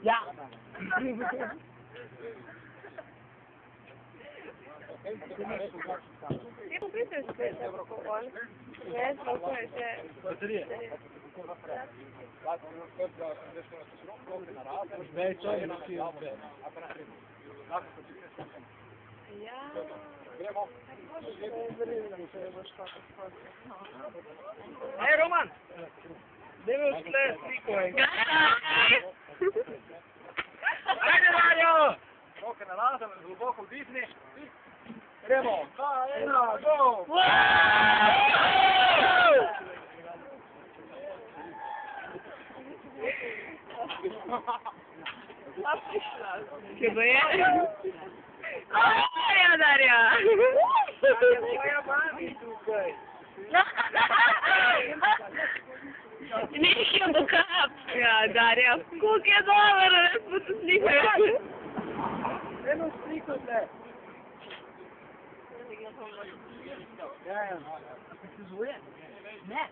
Ja. Ti popisuješ spet alkohol? Ne, sploh je še... Baterije. Ja. Hej, Roman! Daj mi vzle sliko enkrat. Ajde, Mario! Roke nalazem, globoko vdihni. Gremo. 2, 1, go! Pa prišla. Kje bo je? Darja, Darja! Moja mami tukaj. Nekaj bo kap. Ja, Darja, koliko je dobro, da smo se slikali. Eno sliko tle. Ja, ja. Se zvuje? Ne.